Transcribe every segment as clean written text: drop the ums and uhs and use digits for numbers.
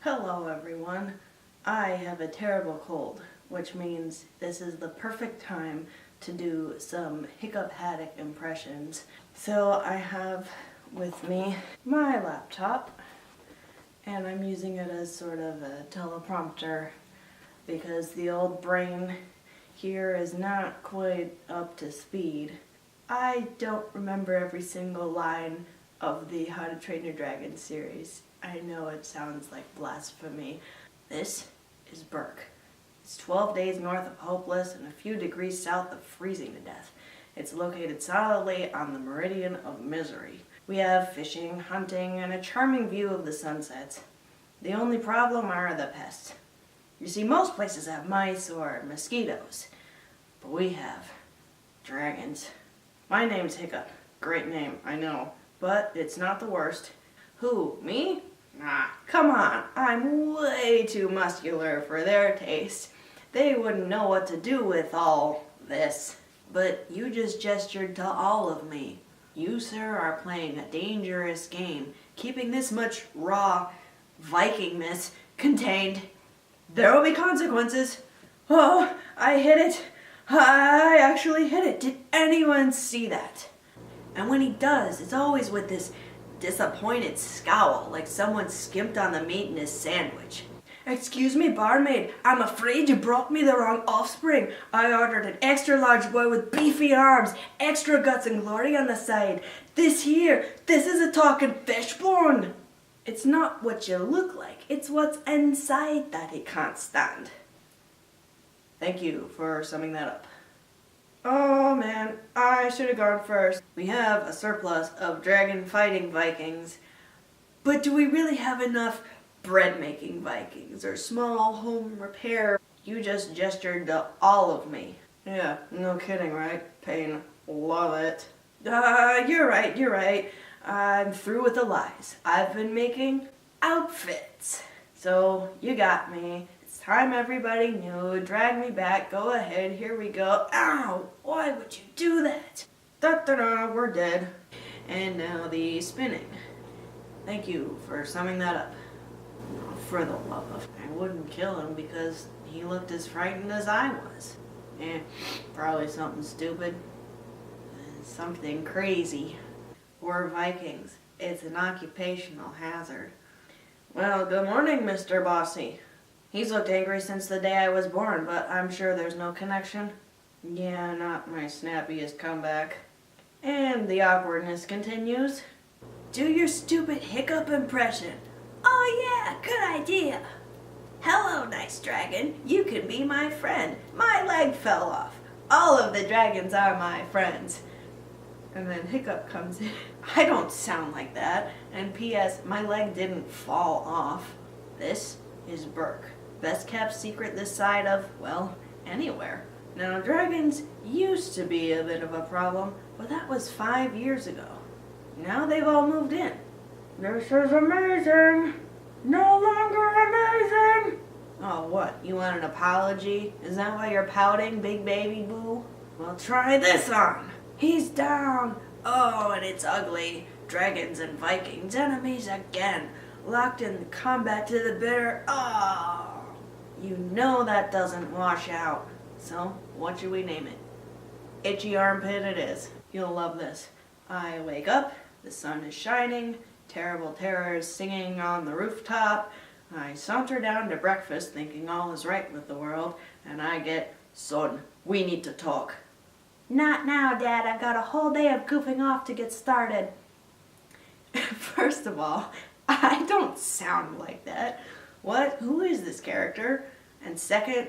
Hello everyone. I have a terrible cold, which means this is the perfect time to do some Hiccup Haddock impressions. So I have with me my laptop, and I'm using it as sort of a teleprompter because the old brain here is not quite up to speed. I don't remember every single line of the How to Train Your Dragon series. I know it sounds like blasphemy. This is Burke. It's 12 days north of Hopeless and a few degrees south of freezing to death. It's located solidly on the meridian of misery. We have fishing, hunting, and a charming view of the sunsets. The only problem are the pests. You see, most places have mice or mosquitoes, but we have dragons. My name's Hiccup. Great name, I know, but it's not the worst. Who, me? Nah, come on, I'm way too muscular for their taste. They wouldn't know what to do with all this. But you just gestured to all of me. You, sir, are playing a dangerous game, keeping this much raw Vikingness contained. There will be consequences. Oh, I hit it. I actually hit it. Did anyone see that? And when he does, it's always with this disappointed scowl, like someone skimped on the meat in his sandwich. Excuse me, barmaid, I'm afraid you brought me the wrong offspring. I ordered an extra large boy with beefy arms, extra guts and glory on the side. This is a talking fish bone. It's not what you look like, it's what's inside that he can't stand. Thank you for summing that up. Oh man, I should have gone first. We have a surplus of dragon fighting Vikings, but do we really have enough bread making Vikings or small home repair? You just gestured to all of me. Yeah, no kidding, right? Pain, love it. You're right. I'm through with the lies. I've been making outfits. So, you got me. It's time everybody knew. Drag me back. Go ahead. Here we go. Ow! Why would you do that? Da-da-da, we're dead. And now the spinning. Thank you for summing that up. For the love of... I wouldn't kill him because he looked as frightened as I was. Probably something stupid. Something crazy. We're Vikings. It's an occupational hazard. Well, good morning, Mr. Bossy. He's looked angry since the day I was born, but I'm sure there's no connection. Yeah, not my snappiest comeback. And the awkwardness continues. Do your stupid hiccup impression. Oh yeah, good idea. Hello, nice dragon. You can be my friend. My leg fell off. All of the dragons are my friends. And then Hiccup comes in. I don't sound like that. And P.S. my leg didn't fall off. This is Burke. Best kept secret this side of, well, anywhere. Now, dragons used to be a bit of a problem, but that was 5 years ago. Now they've all moved in. This is amazing. No longer amazing. Oh, what? You want an apology? Is that why you're pouting, big baby boo? Well, try this on. He's down. Oh, and it's ugly. Dragons and Vikings, enemies again. Locked in combat to the bitter. Oh, you know that doesn't wash out. So, what should we name it? Itchy armpit it is. You'll love this. I wake up, the sun is shining, terrible terrors singing on the rooftop. I saunter down to breakfast thinking all is right with the world, and I get, son, we need to talk. Not now, Dad. I've got a whole day of goofing off to get started. First of all, I don't sound like that. What? Who is this character? And second,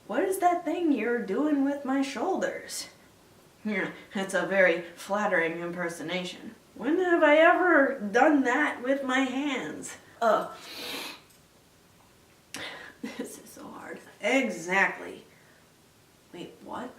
what is that thing you're doing with my shoulders? It's a very flattering impersonation. When have I ever done that with my hands? This is so hard. Exactly. Wait, what?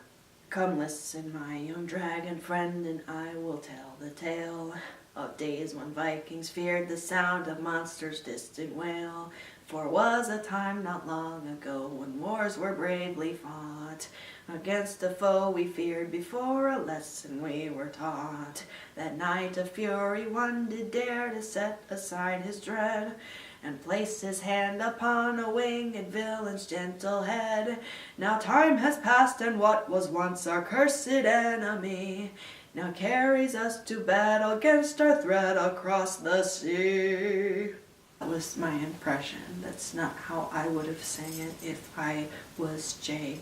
Come listen, my young dragon friend, and I will tell the tale of days when Vikings feared the sound of monsters' distant wail. For was a time not long ago when wars were bravely fought against a foe we feared before a lesson we were taught. That night of fury one did dare to set aside his dread and placed his hand upon a winged villain's gentle head. Now time has passed, and what was once our cursed enemy now carries us to battle against our threat across the sea. That was my impression. That's not how I would have sang it if I was Jay.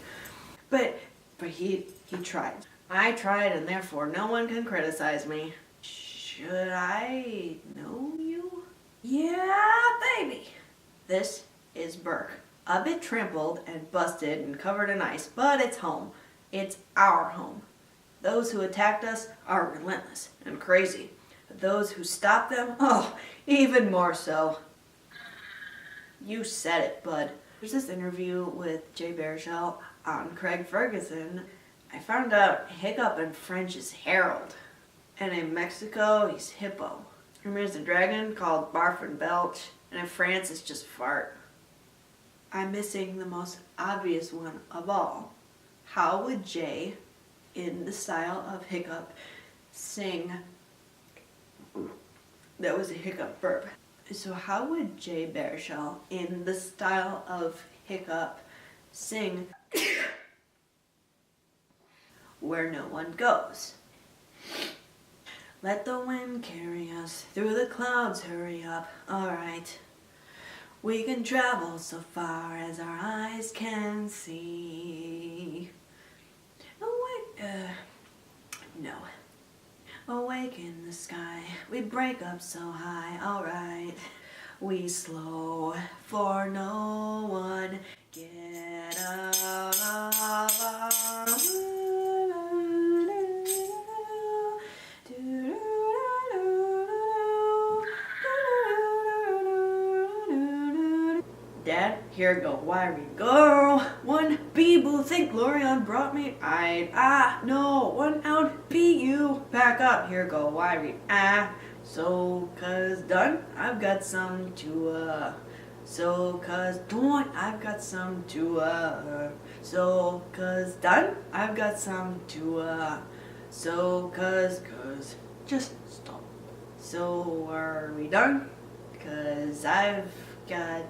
But he tried. I tried, and therefore no one can criticize me. Should I know you? Yeah, baby. This is Burke. A bit trampled and busted and covered in ice, but it's home. It's our home. Those who attacked us are relentless and crazy. But those who stopped them, oh, even more so. You said it, bud. There's this interview with Jay Baruchel on Craig Ferguson. I found out Hiccup in French is Harold. And in Mexico, he's Hippo. And there's a dragon called Barf and Belch. And in France, it's just Fart. I'm missing the most obvious one of all. How would Jay, in the style of Hiccup, sing? That was a hiccup burp. So how would Jay Baruchel, in the style of Hiccup, sing Where No One Goes? Let the wind carry us through the clouds, hurry up, alright. We can travel so far as our eyes can see. No. Awake in the sky, we break up so high, alright. We slow for no one, get out of our Dad, here go, why we go. One boo think Lorion brought me. No, one out be you. Back up, here go, why we So, cause done, I've got some to, so, cause done, I've got some to, so, cause done, I've got some to, so, cause, just stop. So, are we done? Cause I've got,